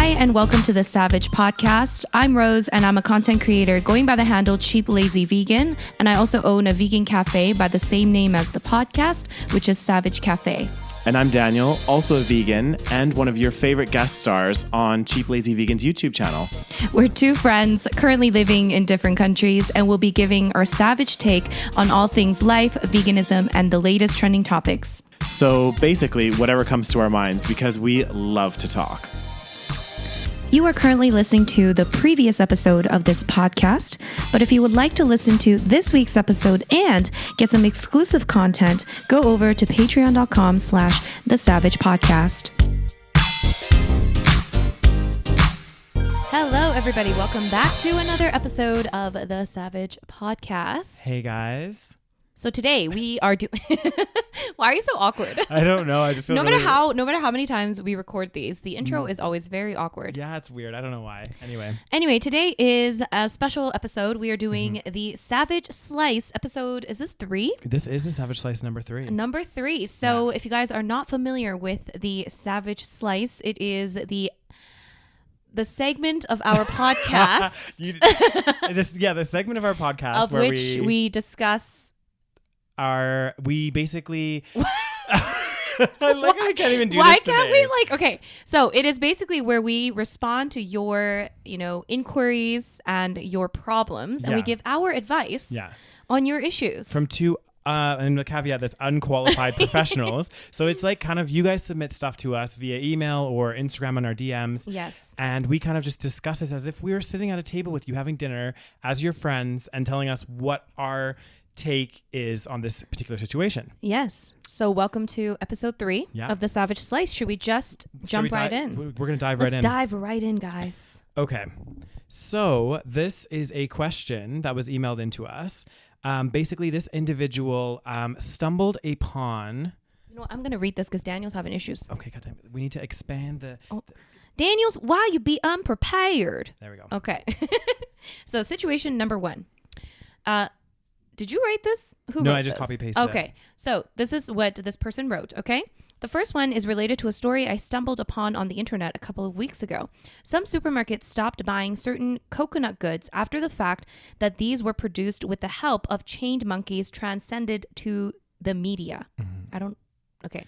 Hi, and welcome to the SaVeg Podcast. I'm Rose, and I'm a content creator going by the handle Cheap Lazy Vegan, and I also own a vegan cafe by the same name as the podcast, which is SaVeg Cafe. And I'm Daniel, also a vegan, and one of your favorite guest stars on Cheap Lazy Vegan's YouTube channel. We're two friends currently living in different countries, and we'll be giving our savage take on all things life, veganism, and the latest trending topics. So basically, whatever comes to our minds, because we love to talk. You are currently listening to the previous episode of this podcast, but if you would like to listen to this week's episode and get some exclusive content, go over to patreon.com/thesavagepodcast. Hello, everybody. Welcome back to another episode of the SaVeg Podcast. Hey, guys. So today we are doing... Why are you so awkward? I don't know. I just feel no matter how many times we record these, the intro is always very awkward. Yeah, it's weird. I don't know why. Anyway, today is a special episode. We are doing the SaVeg Slice episode. Is this 3? This is the SaVeg Slice number 3. Number 3. So if you guys are not familiar with the SaVeg Slice, it is the segment of our podcast. The segment of our podcast of where which we discuss... we basically I like how we can't even do why this can't today. we okay, so it is basically where we respond to your inquiries and your problems, and we give our advice on your issues from two and the caveat, this unqualified professionals. So it's like kind of you guys submit stuff to us via email or Instagram on our DMs. Yes. And we kind of just discuss this as if we were sitting at a table with you having dinner as your friends and telling us what our take is on this particular situation. Yes. So welcome to episode 3 of the SaVeg Slice. Should we just jump right in? We're going to dive right in. Let's dive right in, guys. Okay. So this is a question that was emailed into us. Basically, this individual stumbled upon... I'm going to read this because Daniel's having issues. Okay, goddamn it. We need to expand the... Daniel's, why you be unprepared? There we go. Okay. So situation number 1. Did you write this? No, I just copy-pasted it. Okay. So this is what this person wrote, okay? The first one is related to a story I stumbled upon on the internet a couple of weeks ago. Some supermarkets stopped buying certain coconut goods after the fact that these were produced with the help of chained monkeys transcended to the media. Okay.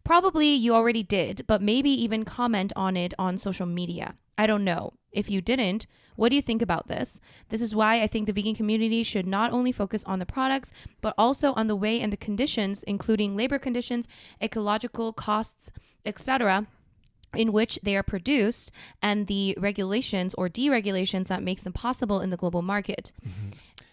Probably you already did, but maybe even comment on it on social media. I don't know. If you didn't, what do you think about this? This is why I think the vegan community should not only focus on the products, but also on the way and the conditions, including labor conditions, ecological costs, etc., in which they are produced, and the regulations or deregulations that makes them possible in the global market.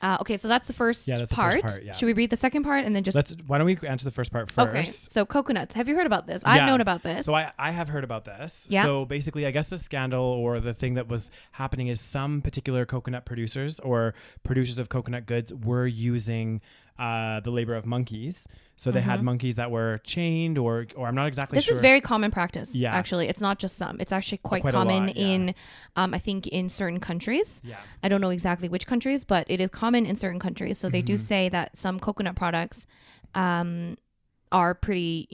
Okay, so that's the first part. Should we read the second part and then just... Why don't we answer the first part first? Okay, so coconuts. Have you heard about this? I've known about this. So I have heard about this. Yeah. So basically, I guess the scandal or the thing that was happening is some particular coconut producers or producers of coconut goods were using the labor of monkeys. So they had monkeys that were chained or I'm not exactly sure. This is very common practice, actually. It's not just some. It's actually quite common in, I think, in certain countries. Yeah. I don't know exactly which countries, but it is common in certain countries. So they do say that some coconut products are pretty,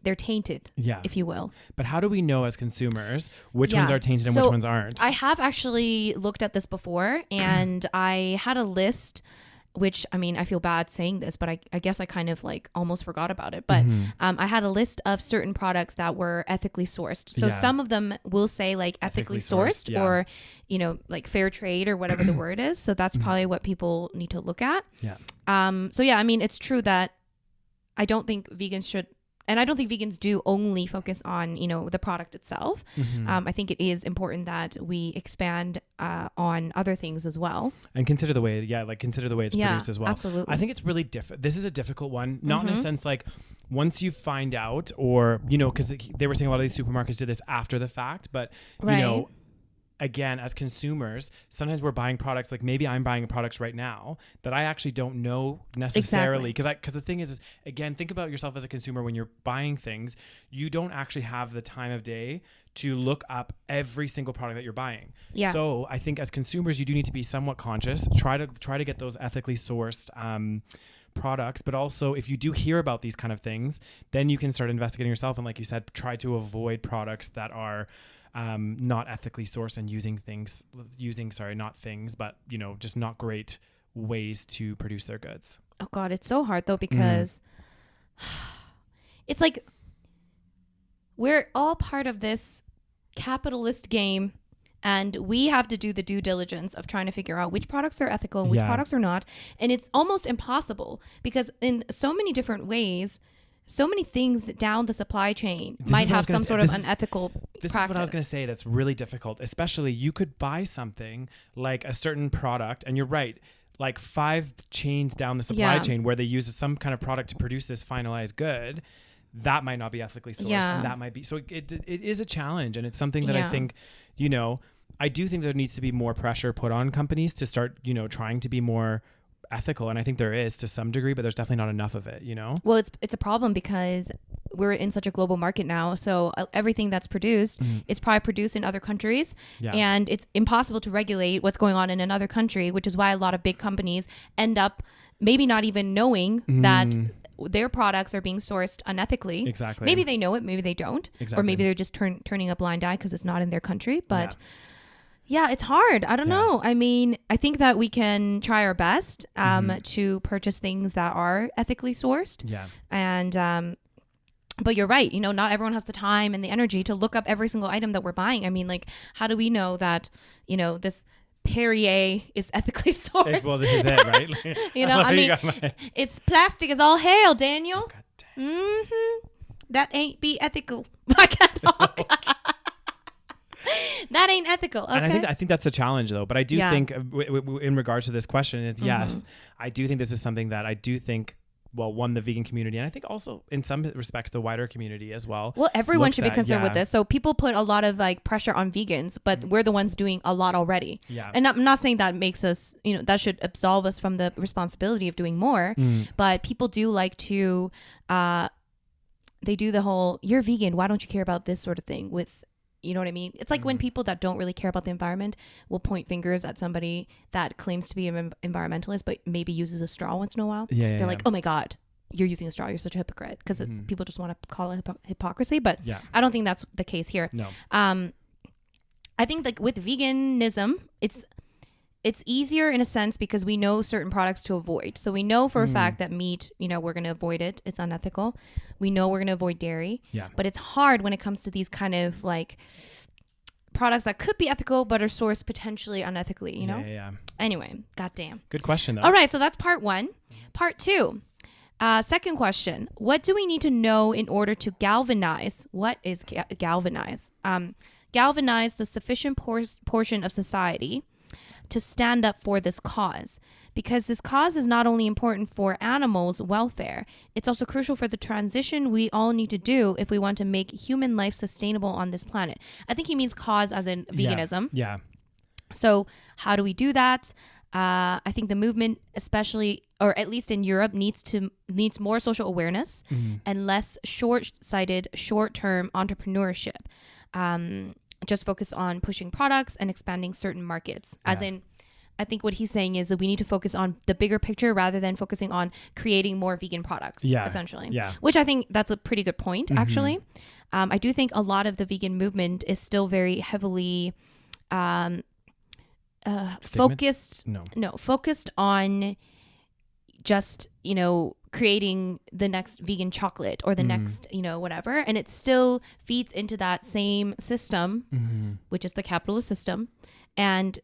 they're tainted, if you will. But how do we know as consumers which ones are tainted and which ones aren't? I have actually looked at this before, and I had a list... which, I mean, I feel bad saying this, but I guess I kind of like almost forgot about it. But I had a list of certain products that were ethically sourced. So some of them will say like ethically sourced or, like fair trade or whatever the word is. So that's probably what people need to look at. Yeah. So yeah, I mean, it's true that I don't think vegans should... And I don't think vegans do only focus on, the product itself. I think it is important that we expand on other things as well. And consider the way, it's produced as well. Absolutely. I think it's really this is a difficult one, not in a sense like once you find out or, because they were saying a lot of these supermarkets did this after the fact, but, again, as consumers, sometimes we're buying products, like maybe I'm buying products right now that I actually don't know necessarily. Because the thing is, again, think about yourself as a consumer when you're buying things, you don't actually have the time of day to look up every single product that you're buying. Yeah. So I think as consumers, you do need to be somewhat conscious, try to get those ethically sourced products, but also if you do hear about these kind of things, then you can start investigating yourself. And like you said, try to avoid products that are not ethically sourced and using just not great ways to produce their goods. Oh God, it's so hard though, because it's like we're all part of this capitalist game, and we have to do the due diligence of trying to figure out which products are ethical and which products are not. And it's almost impossible because in so many different ways, so many things down the supply chain might have some sort of unethical practice. This is what I was going to say. That's really difficult, especially you could buy something like a certain product, and you're right, like 5 chains down the supply chain where they use some kind of product to produce this finalized good. That might not be ethically sourced, and that might be. So it is a challenge, and it's something that I think, I do think there needs to be more pressure put on companies to start, trying to be more ethical. And I think there is to some degree, but there's definitely not enough of it, Well, it's a problem because we're in such a global market now. So everything that's produced is probably produced in other countries, and it's impossible to regulate what's going on in another country, which is why a lot of big companies end up maybe not even knowing that their products are being sourced unethically. Exactly. Maybe they know it, maybe they don't. Exactly. Or maybe they're just turning a blind eye because it's not in their country. But yeah, it's hard. I don't know. I mean, I think that we can try our best to purchase things that are ethically sourced. Yeah. And but you're right. Not everyone has the time and the energy to look up every single item that we're buying. I mean, like, how do we know that, this Perrier is ethically sourced? Well, this is it, right? I mean, it's plastic as all hell, Daniel. That ain't be ethical. I can't talk. That ain't ethical. Okay. And I think that's a challenge, though. But I do think, in regards to this question, is yes, I do think this is something that I do think. Well, one, the vegan community, and I think also in some respects the wider community as well. Well, everyone should be concerned with this. So people put a lot of pressure on vegans, but we're the ones doing a lot already. Yeah. And I'm not saying that makes us, that should absolve us from the responsibility of doing more. But people do like to, they do the whole, you're vegan, why don't you care about this sort of thing with, you know what I mean? It's like when people that don't really care about the environment will point fingers at somebody that claims to be an environmentalist, but maybe uses a straw once in a while. They're like, oh my God, you're using a straw. You're such a hypocrite. Because people just want to call it hypocrisy. But I don't think that's the case here. No. I think with veganism, it's easier in a sense because we know certain products to avoid. So we know for a fact that meat, we're going to avoid it. It's unethical. We know we're going to avoid dairy. Yeah. But it's hard when it comes to these kind of products that could be ethical but are sourced potentially unethically, Yeah. Anyway, goddamn. Good question, though. All right, so that's part 1. Part 2. Second question. What do we need to know in order to galvanize? What is galvanize? Galvanize the sufficient portion of society to stand up for this cause, because this cause is not only important for animals' welfare, it's also crucial for the transition we all need to do if we want to make human life sustainable on this planet. I think he means cause as in veganism. Yeah. So how do we do that? I think the movement, especially, or at least in Europe, needs more social awareness and less short-sighted, short-term entrepreneurship. Just focus on pushing products and expanding certain markets. As in, I think what he's saying is that we need to focus on the bigger picture rather than focusing on creating more vegan products, essentially. Yeah. Which I think that's a pretty good point, actually. I do think a lot of the vegan movement is still very heavily focused on just, creating the next vegan chocolate or the next, whatever. And it still feeds into that same system, which is the capitalist system. And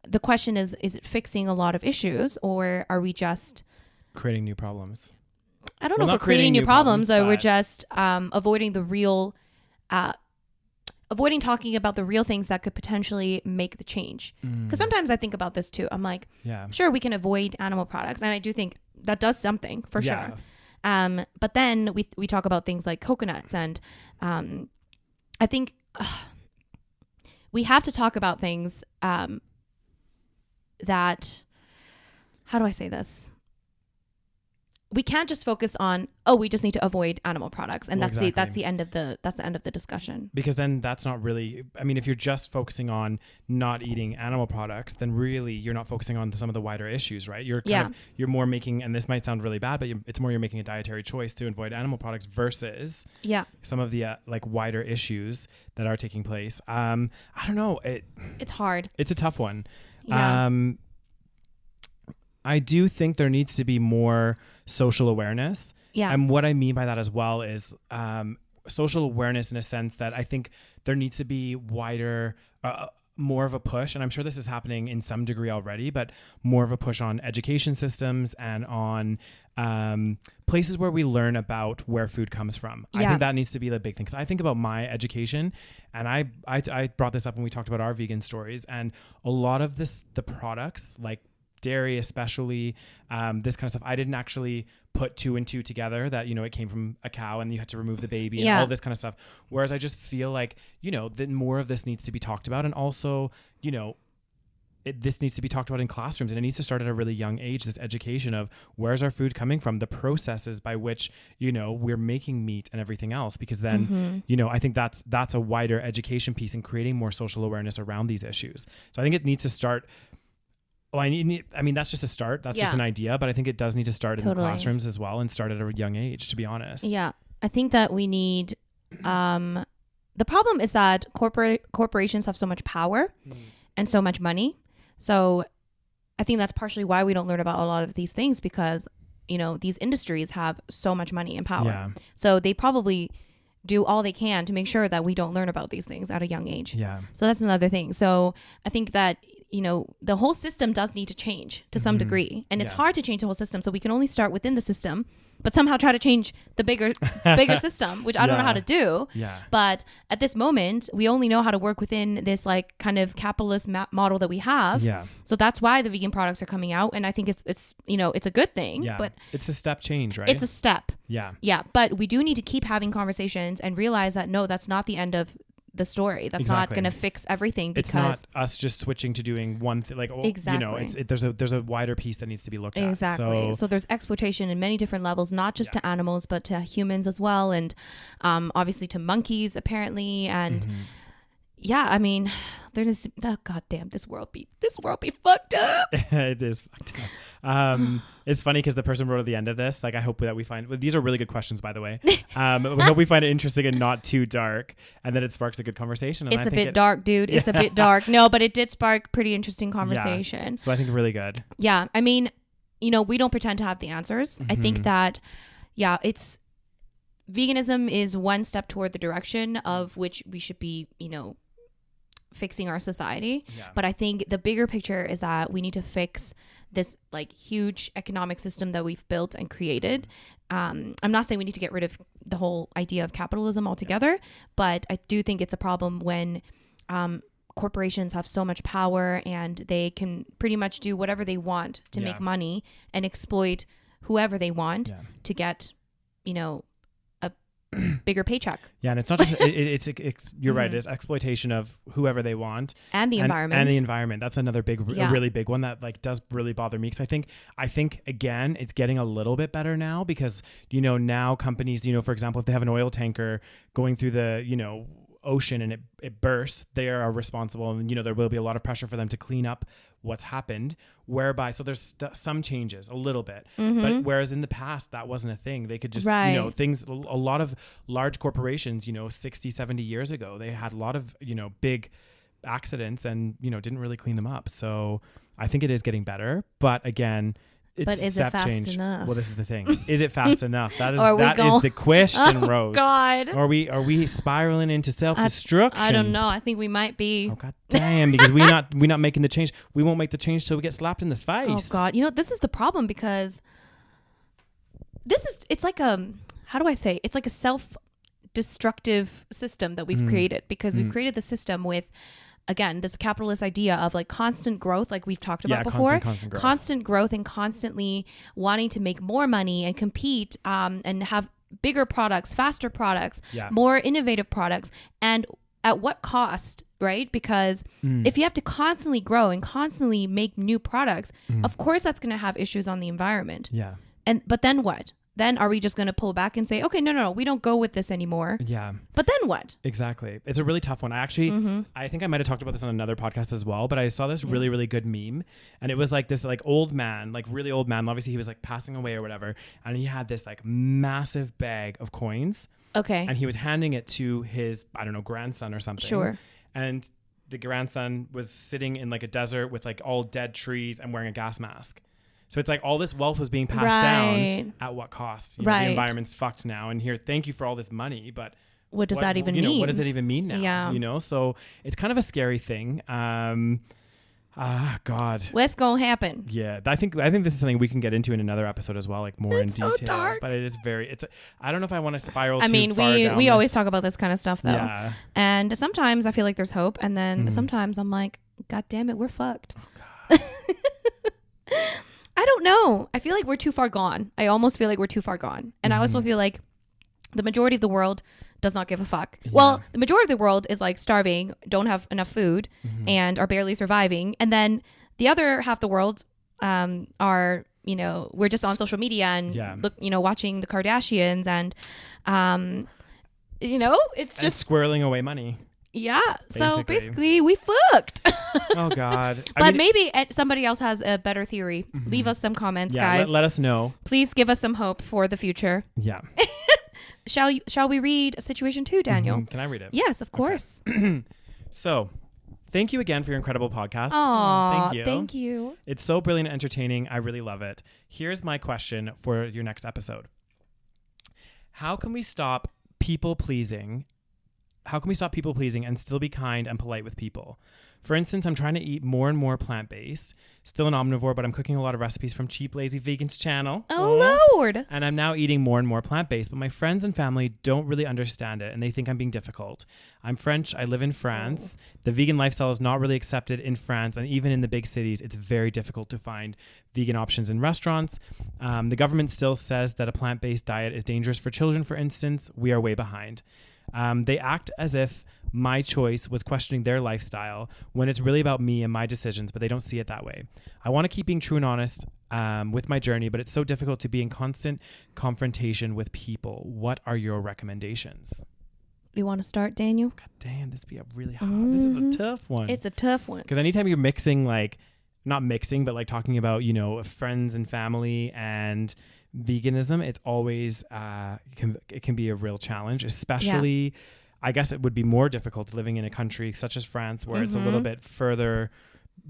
the question is it fixing a lot of issues, or are we just creating new problems? I don't know if we're creating new problems or we're just avoiding the real, avoiding talking about the real things that could potentially make the change. Because sometimes I think about this too. I'm like, sure, we can avoid animal products. And I do think that does something for sure. But then we talk about things like coconuts, and I think we have to talk about things that, how do I say this? we can't just focus on, oh, we just need to avoid animal products, and that's the end of the discussion. Because then that's not really, I mean, if you're just focusing on not eating animal products, then really you're not focusing on some of the wider issues, right? You're you're more making, and this might sound really bad, but it's more you're making a dietary choice to avoid animal products versus some of the like wider issues that are taking place. I don't know. It's hard. It's a tough one. Yeah. I do think there needs to be more social awareness. Yeah. And what I mean by that as well is social awareness in a sense that I think there needs to be wider, more of a push. And I'm sure this is happening in some degree already, but more of a push on education systems and on places where we learn about where food comes from. I think that needs to be the big thing. Because I think about my education, and I brought this up when we talked about our vegan stories, and a lot of the products like dairy, especially this kind of stuff, I didn't actually put 2 and 2 together that, you know, it came from a cow and you had to remove the baby and all this kind of stuff. Whereas I just feel like, you know, that more of this needs to be talked about. And also, you know, this needs to be talked about in classrooms, and it needs to start at a really young age, this education of where's our food coming from, the processes by which, you know, we're making meat and everything else. Because then, you know, I think that's a wider education piece in creating more social awareness around these issues. So I think it needs to start. Well, I mean, that's just a start. That's just an idea, but I think it does need to start in the classrooms as well and start at a young age, to be honest. Yeah. I think that we need, the problem is that corporations have so much power and so much money. So I think that's partially why we don't learn about a lot of these things, because, you know, these industries have so much money and power. Yeah. So they probably do all they can to make sure that we don't learn about these things at a young age. Yeah. So that's another thing. So I think that, you know, the whole system does need to change to some degree, and it's hard to change the whole system. So we can only start within the system, but somehow try to change the bigger system, which I don't know how to do. Yeah. But at this moment, we only know how to work within this like kind of capitalist model that we have. Yeah. So that's why the vegan products are coming out, and I think it's you know, it's a good thing. Yeah. But it's a step change, right? It's a step. Yeah. Yeah. But we do need to keep having conversations and realize that no, that's not the end of the story. That's not going to fix everything, because it's not us just switching to doing one thing. Like, you know, there's a wider piece that needs to be looked at. Exactly. So there's exploitation in many different levels, not just to animals, but to humans as well. And obviously to monkeys apparently. And yeah, I mean, there's goddamn, this world be fucked up. It is fucked up. It's funny because the person wrote at the end of this, like, I hope that we find, these are really good questions, by the way. We hope we find it interesting and not too dark, and that it sparks a good conversation. And it's a bit dark, dude. It's a bit dark. No, but it did spark pretty interesting conversation. Yeah. So I think really good. Yeah. I mean, you know, we don't pretend to have the answers. I think that, it's veganism is one step toward the direction of which we should be, you know, fixing our society. Yeah. But I think the bigger picture is that we need to fix this like huge economic system that we've built and created. I'm not saying we need to get rid of the whole idea of capitalism altogether, but I do think it's a problem when corporations have so much power and they can pretty much do whatever they want to make money and exploit whoever they want to get, you know, bigger paycheck. Yeah, and it's not just it's you're right, it's exploitation of whoever they want and the environment. That's another a really big one that like does really bother me, because I think again it's getting a little bit better now, because you know, now companies, you know, for example, if they have an oil tanker going through the, you know, ocean and it bursts, they are responsible, and you know, there will be a lot of pressure for them to clean up what's happened, whereby so there's some changes a little bit, but whereas in the past that wasn't a thing. They could just you know, things, a lot of large corporations, you know, 60-70 years ago, they had a lot of, you know, big accidents and, you know, didn't really clean them up. So I think it is getting better, but again, it's is it fast enough? Well, this is the thing. Is it fast enough? That is the question, Rose. God. Are we spiraling into self-destruction? I don't know. I think we might be. Oh, God damn, because we're not making the change. We won't make the change till we get slapped in the face. Oh, God. You know, this is the problem, because it's like how do I say? It's like a self-destructive system that we've created, because we've created the system with, again, this capitalist idea of like constant growth, like we've talked about before, constant growth and constantly wanting to make more money and compete and have bigger products, faster products, more innovative products. And at what cost, right? Because if you have to constantly grow and constantly make new products, of course that's going to have issues on the environment. Yeah. But then what? Then are we just going to pull back and say, okay, no, we don't go with this anymore? Yeah. But then what? Exactly. It's a really tough one. I think I might have talked about this on another podcast as well, but I saw this really, really good meme, and it was like this like old man, like really old man. Obviously he was like passing away or whatever. And he had this like massive bag of coins. Okay. And he was handing it to his, I don't know, grandson or something. Sure. And the grandson was sitting in like a desert with like all dead trees and wearing a gas mask. So it's like all this wealth was being passed down at what cost? You know, the environment's fucked now. And here, thank you for all this money, but what does that even mean? What does it even mean now? Yeah. You know, so it's kind of a scary thing. God. What's going to happen? Yeah. I think this is something we can get into in another episode as well, like more in detail. So dark. But it is I don't know if I want to spiral too far down we always talk about this kind of stuff though. Yeah. And sometimes I feel like there's hope. And then sometimes I'm like, God damn it, we're fucked. Oh, God. I don't know. I feel like we're too far gone. I almost feel like we're too far gone. And I also feel like the majority of the world does not give a fuck. Yeah. Well, the majority of the world is like starving, don't have enough food, and are barely surviving. And then the other half of the world are, you know, we're just on social media and watching the Kardashians and, you know, it's just squirreling away money. Yeah. So basically we fucked. Oh God. But maybe somebody else has a better theory. Leave us some comments, guys. Let us know. Please give us some hope for the future. Yeah. Shall we read Situation 2, Daniel? Can I read it? Yes, of course. Okay. So, thank you again for your incredible podcast. Aww, thank you. It's so brilliant and entertaining. I really love it. Here's my question for your next episode. How can we stop people pleasing and still be kind and polite with people? For instance, I'm trying to eat more and more plant-based, still an omnivore, but I'm cooking a lot of recipes from Cheap Lazy Vegans channel. Oh, Lord. And I'm now eating more and more plant-based, but my friends and family don't really understand it, and they think I'm being difficult. I'm French. I live in France. The vegan lifestyle is not really accepted in France, and even in the big cities, it's very difficult to find vegan options in restaurants. The government still says that a plant-based diet is dangerous for children, for instance. We are way behind. They act as if my choice was questioning their lifestyle when it's really about me and my decisions, but they don't see it that way. I want to keep being true and honest with my journey, but it's so difficult to be in constant confrontation with people. What are your recommendations? You want to start, Daniel? God damn, this be a really hard. This is a tough one. It's a tough one. Because anytime you're mixing, like, not mixing, but like talking about, you know, friends and family and veganism, it's always it can be a real challenge, especially I guess it would be more difficult living in a country such as France where it's a little bit further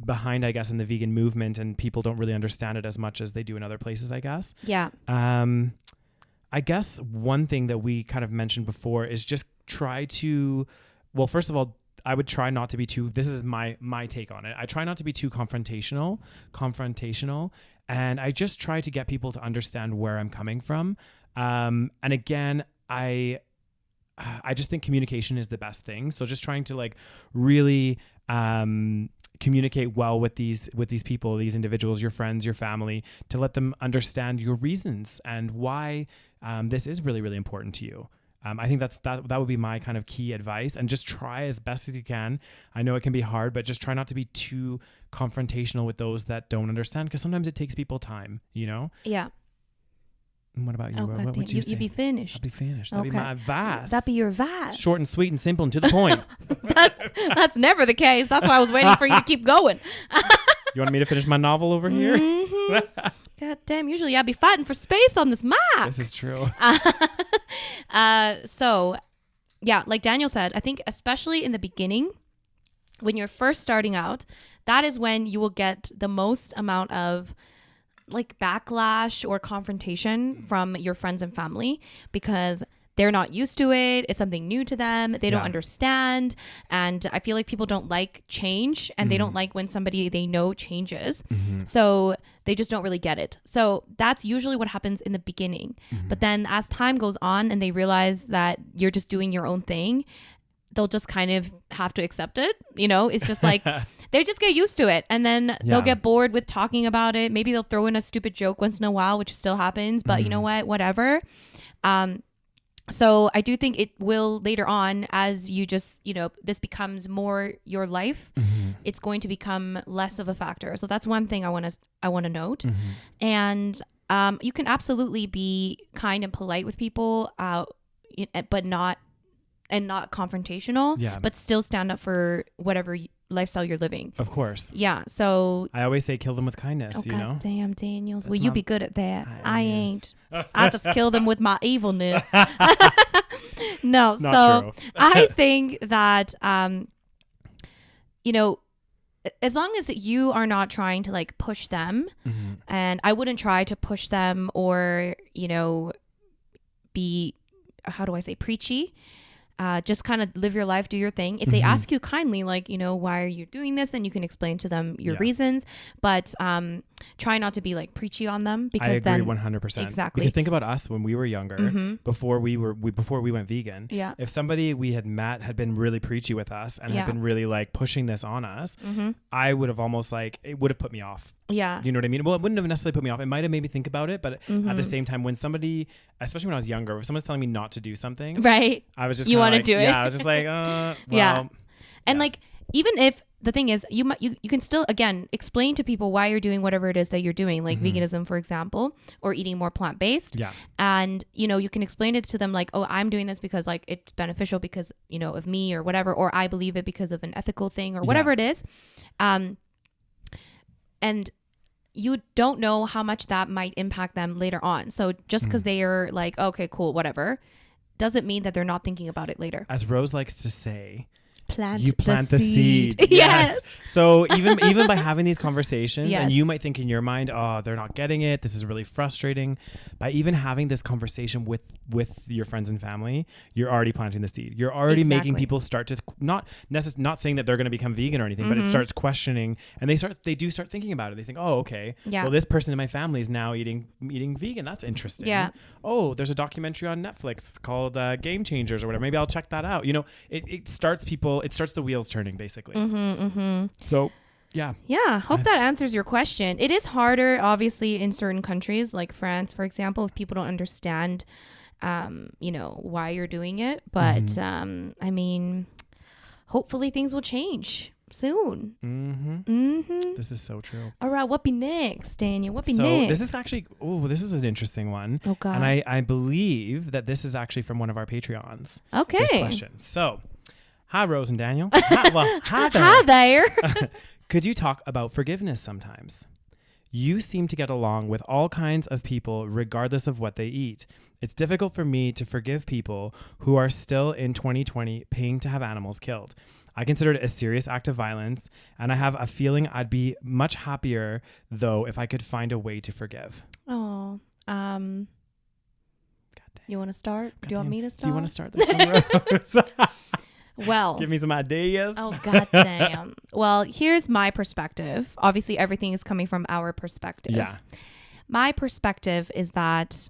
behind, I guess, in the vegan movement, and people don't really understand it as much as they do in other places, I guess. Yeah. I guess one thing that we kind of mentioned before is just try to, well, first of all, I would try not to be too, this is my take on it. I try not to be too confrontational. And I just try to get people to understand where I'm coming from. And again, I just think communication is the best thing. So just trying to like really communicate well with these people, these individuals, your friends, your family, to let them understand your reasons and why this is really, really important to you. I think that would be my kind of key advice, and just try as best as you can. I know it can be hard, but just try not to be too confrontational with those that don't understand, because sometimes it takes people time, you know? Yeah. And what about you? Oh, what would you say? You be finished. I'll be finished. That'd be my advice. That'd be your advice. Short and sweet and simple and to the point. That's never the case. That's why I was waiting for you to keep going. You want me to finish my novel over here? Mm-hmm. God damn, usually I'd be fighting for space on this mic. This is true. So, yeah, like Daniel said, I think especially in the beginning, when you're first starting out, that is when you will get the most amount of like backlash or confrontation from your friends and family, because they're not used to it. It's something new to them. They don't understand. And I feel like people don't like change, and they don't like when somebody they know changes. So they just don't really get it. So that's usually what happens in the beginning. But then as time goes on and they realize that you're just doing your own thing, they'll just kind of have to accept it. You know, it's just like they just get used to it, and then they'll get bored with talking about it. Maybe they'll throw in a stupid joke once in a while, which still happens, but you know what, whatever. So I do think it will later on, as you just, you know, this becomes more your life, it's going to become less of a factor. So that's one thing I want to note. And You can absolutely be kind and polite with people, but not confrontational, but still stand up for whatever lifestyle you're living. Of course. Yeah. So I always say kill them with kindness, you know? Damn, Daniels. Will you be good at that? I ain't. I just kill them with my evilness. No. Not true. I think that, you know, as long as you are not trying to like push them, and I wouldn't try to push them or, you know, be, how do I say, preachy. Just kind of live your life, do your thing. If they ask you kindly, like, you know, why are you doing this? And you can explain to them your reasons, but try not to be like preachy on them, because I agree 100%. Exactly. Because think about us when we were younger, before we went vegan. Yeah. If somebody we had met had been really preachy with us and had been really like pushing this on us, I would have almost like, it would have put me off. Yeah. You know what I mean? Well, it wouldn't have necessarily put me off. It might have made me think about it, but at the same time, when somebody, especially when I was younger, if someone's telling me not to do something, right, I was just you want to like, do it. Yeah, I was just like, well, yeah. And like, even if the thing is, you can still, again, explain to people why you're doing whatever it is that you're doing, like veganism, for example, or eating more plant-based. Yeah. And, you know, you can explain it to them like, oh, I'm doing this because like it's beneficial because, you know, of me or whatever, or I believe it because of an ethical thing or whatever it is. And you don't know how much that might impact them later on. So just because they are like, okay, cool, whatever, doesn't mean that they're not thinking about it later. As Rose likes to say, you plant the seed. Yes. So even by having these conversations, and you might think in your mind, oh, they're not getting it, this is really frustrating. By even having this conversation with your friends and family, you're already planting the seed. You're already making people start to not saying that they're going to become vegan or anything, but it starts questioning, and they do start thinking about it. They think, oh, okay, well, this person in my family is now eating vegan. That's interesting. Yeah. Oh, there's a documentary on Netflix called Game Changers or whatever. Maybe I'll check that out. You know, it starts the wheels turning, basically. So yeah, hope that answers your question. It is harder, obviously, in certain countries like France, for example, if people don't understand you know, why you're doing it, but I mean, hopefully things will change soon. This is so true. All right, what be next, Daniel? What be next? This is actually, this is an interesting one. Oh God. And I believe that this is actually from one of our Patreons. Okay. This question. So, hi, Rose and Daniel. Hi there. Hi there. Could you talk about forgiveness sometimes? You seem to get along with all kinds of people regardless of what they eat. It's difficult for me to forgive people who are still in 2020 paying to have animals killed. I consider it a serious act of violence, and I have a feeling I'd be much happier, though, if I could find a way to forgive. Oh, you want to start? Do you want me to start? Do you want to start this one, Rose? Well, give me some ideas. Oh, goddamn. Well, here's my perspective. Obviously, everything is coming from our perspective. Yeah. My perspective is that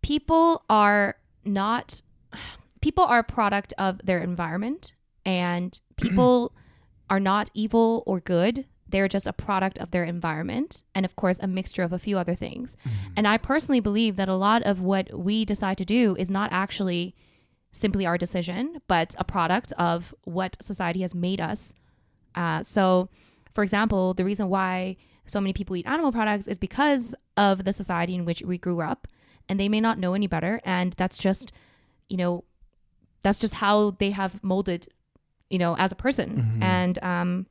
people are a product of their environment, and people are not evil or good. They're just a product of their environment, and of course, a mixture of a few other things. And I personally believe that a lot of what we decide to do is not actually simply our decision, but a product of what society has made us. So, for example, the reason why so many people eat animal products is because of the society in which we grew up, and they may not know any better. And that's just, you know, that's just how they have molded, you know, as a person. And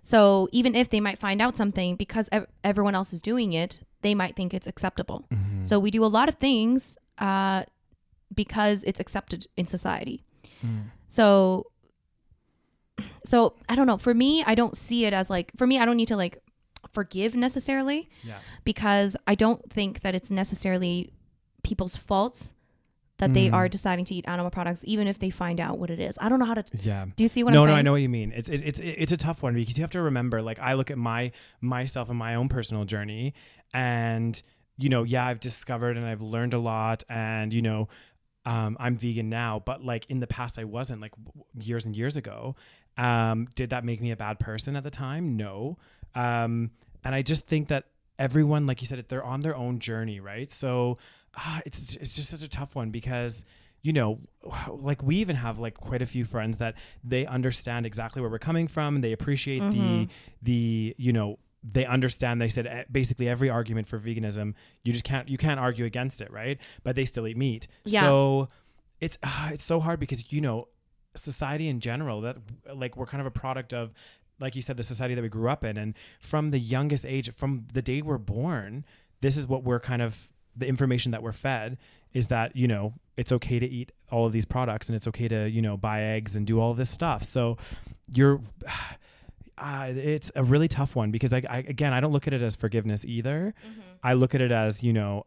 so even if they might find out something because everyone else is doing it, they might think it's acceptable. So we do a lot of things because it's accepted in society. So I don't know. For me, I don't see it as like, I don't need to like forgive necessarily, because I don't think that it's necessarily people's faults that they are deciding to eat animal products, even if they find out what it is. I don't know how to. Yeah. Do you see what I'm saying? No, I know what you mean. It's a tough one, because you have to remember, like, I look at myself and my own personal journey, and, you know, I've discovered and I've learned a lot, and, you know, I'm vegan now, but like in the past I wasn't, like years and years ago. Did that make me a bad person at the time? No. And I just think that everyone, like you said, they're on their own journey, right? So it's just such a tough one, because, you know, like we even have like quite a few friends that they understand exactly where we're coming from, and they appreciate the, you know, they understand. They said basically every argument for veganism, you can't argue against it, right? But they still eat meat. Yeah. So it's so hard because, you know, society in general, that like we're kind of a product of, like you said, the society that we grew up in. And from the youngest age, from the day we're born, this is what we're kind of, the information that we're fed is that, you know, it's okay to eat all of these products and it's okay to, you know, buy eggs and do all this stuff. So it's a really tough one because I don't look at it as forgiveness either. Mm-hmm. I look at it as, you know,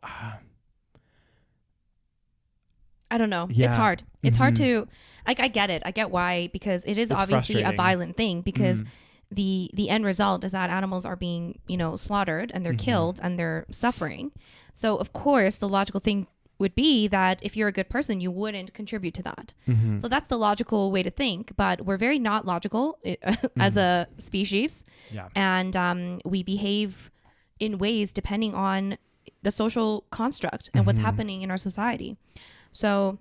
I don't know. Yeah. It's hard. It's hard to, like, I get it. I get why, because it is obviously a violent thing, because the end result is that animals are being, you know, slaughtered and they're killed and they're suffering. So of course the logical thing would be that if you're a good person, you wouldn't contribute to that. So that's the logical way to think, but we're very not logical as a species. Yeah. And we behave in ways depending on the social construct and what's happening in our society. So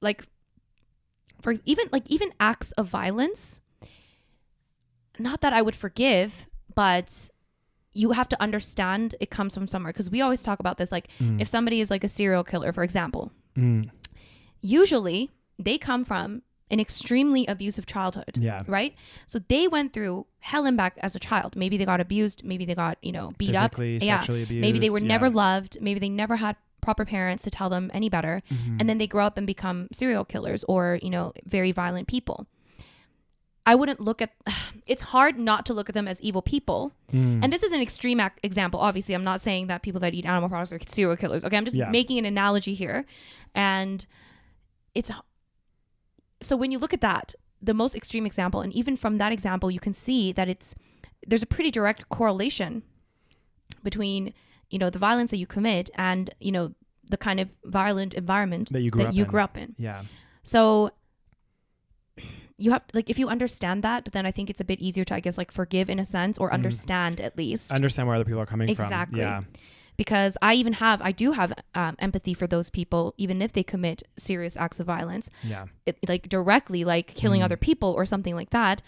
like, for even acts of violence, not that I would forgive, but you have to understand it comes from somewhere. Because we always talk about this, like if somebody is like a serial killer, for example, usually they come from an extremely abusive childhood, right? So they went through hell and back as a child. Maybe they got abused. Maybe they got, you know, beat physically, up. Sexually abused. Maybe they were never loved. Maybe they never had proper parents to tell them any better. And then they grow up and become serial killers or, you know, very violent people. I wouldn't look at, it's hard not to look at them as evil people. And this is an extreme example. Obviously, I'm not saying that people that eat animal products are serial killers. Okay, I'm just making an analogy here. And so when you look at that, the most extreme example, and even from that example, you can see that there's a pretty direct correlation between, you know, the violence that you commit and, you know, the kind of violent environment that you grew up in. Yeah. So you have, like, if you understand that, then I think it's a bit easier to, I guess, like, forgive in a sense, or understand at least. Understand where other people are coming from. Exactly. Yeah. Because I do have empathy for those people, even if they commit serious acts of violence. Yeah. Like directly, like killing other people or something like that.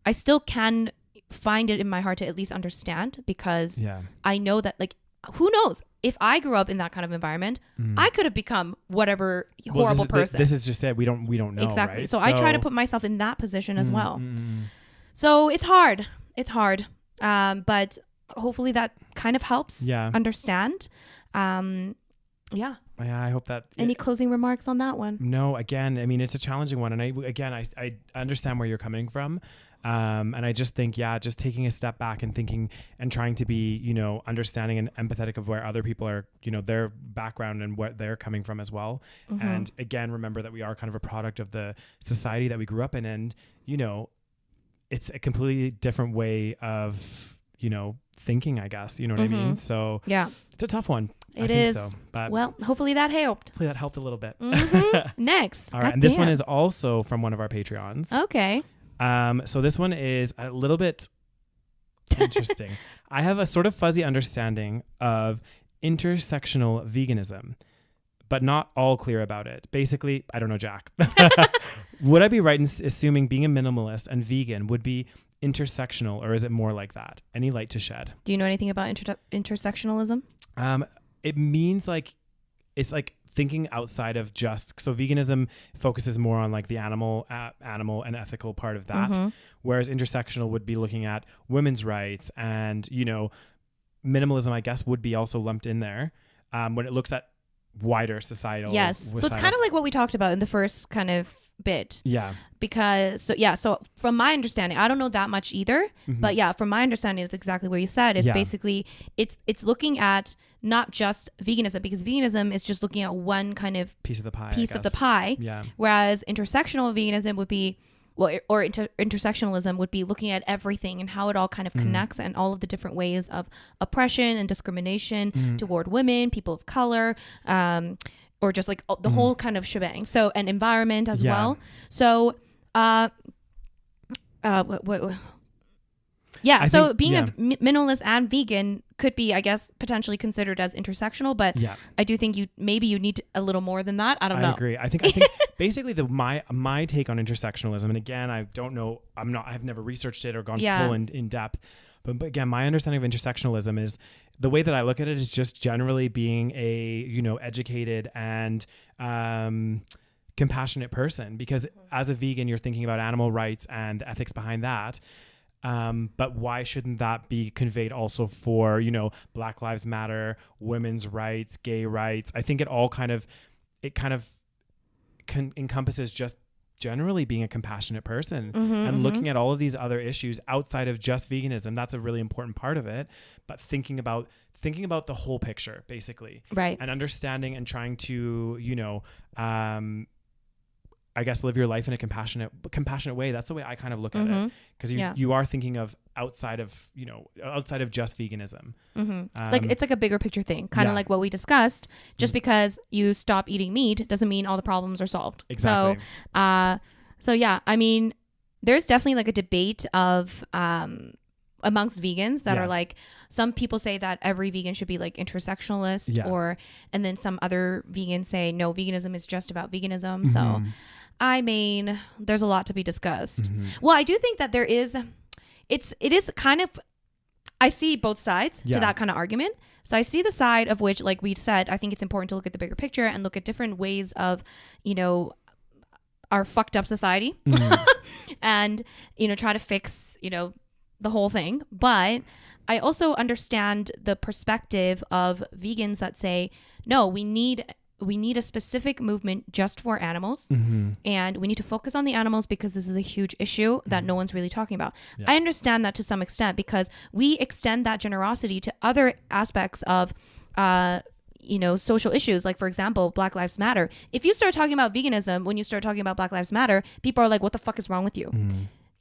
I still can find it in my heart to at least understand, because I know that, like, who knows? If I grew up in that kind of environment, I could have become whatever horrible person. This is just it. We don't know. Exactly. Right? So I try to put myself in that position as well. So it's hard. But hopefully that kind of helps understand. Yeah, I hope that. Any closing remarks on that one? No, again, I mean, it's a challenging one. And I understand where you're coming from. And I just think, just taking a step back and thinking and trying to be, you know, understanding and empathetic of where other people are, you know, their background and what they're coming from as well. And again, remember that we are kind of a product of the society that we grew up in. And, you know, it's a completely different way of, you know, thinking, I guess, you know what I mean? So it's a tough one. It is. So, but well, hopefully that helped. Hopefully that helped a little bit. Next. All right. And this one is also from one of our Patreons. Okay. So this one is a little bit interesting. I have a sort of fuzzy understanding of intersectional veganism, but not all clear about it. Basically, I don't know, Jack. Would I be right in assuming being a minimalist and vegan would be intersectional, or is it more like that? Any light to shed? Do you know anything about intersectionalism? It means like, it's like thinking outside of just, so veganism focuses more on like the animal and ethical part of that, whereas intersectional would be looking at women's rights and, you know, minimalism, I guess, would be also lumped in there when it looks at wider societal. Yes. So it's kind of like what we talked about in the first kind of bit. Yeah. Because so from my understanding, I don't know that much either, but from my understanding, it's exactly what you said. It's basically it's looking at not just veganism, because veganism is just looking at one kind of piece of the pie. Yeah. Whereas intersectional veganism would be, intersectionalism would be looking at everything and how it all kind of connects and all of the different ways of oppression and discrimination toward women, people of color, or just like the whole kind of shebang. So, and environment as well. So, so being a minimalist and vegan could be, I guess, potentially considered as intersectional, but I do think you need a little more than that. I don't know. I agree. I think basically my take on intersectionalism, and again, I don't know, I've never researched it or gone full in depth, But again, my understanding of intersectionalism is the way that I look at it is just generally being a, educated and compassionate person, because as a vegan, you're thinking about animal rights and ethics behind that. But why shouldn't that be conveyed also for, Black Lives Matter, women's rights, gay rights? I think it kind of encompasses just generally being a compassionate person and looking at all of these other issues outside of just veganism. That's a really important part of it. But thinking about the whole picture, basically. Right. And understanding and trying to, I guess, live your life in a compassionate way. That's the way I kind of look at it, because you are thinking of outside of just veganism. Like it's like a bigger picture thing, kind of like what we discussed. Just because you stop eating meat doesn't mean all the problems are solved. Exactly. So yeah, I mean, there's definitely like a debate of amongst vegans that are like, some people say that every vegan should be like intersectionalist, and then some other vegans say no, veganism is just about veganism. So I mean, there's a lot to be discussed. Well, I do think that it is kind of, I see both sides to that kind of argument. So I see the side of which, like we said, I think it's important to look at the bigger picture and look at different ways of, our fucked up society and, try to fix, the whole thing. But I also understand the perspective of vegans that say, no, we need a specific movement just for animals, and we need to focus on the animals because this is a huge issue that no one's really talking about. I understand that to some extent, because we extend that generosity to other aspects of social issues. Like, for example, Black Lives Matter. If you start talking about veganism when you start talking about Black Lives Matter, people are like, what the fuck is wrong with you?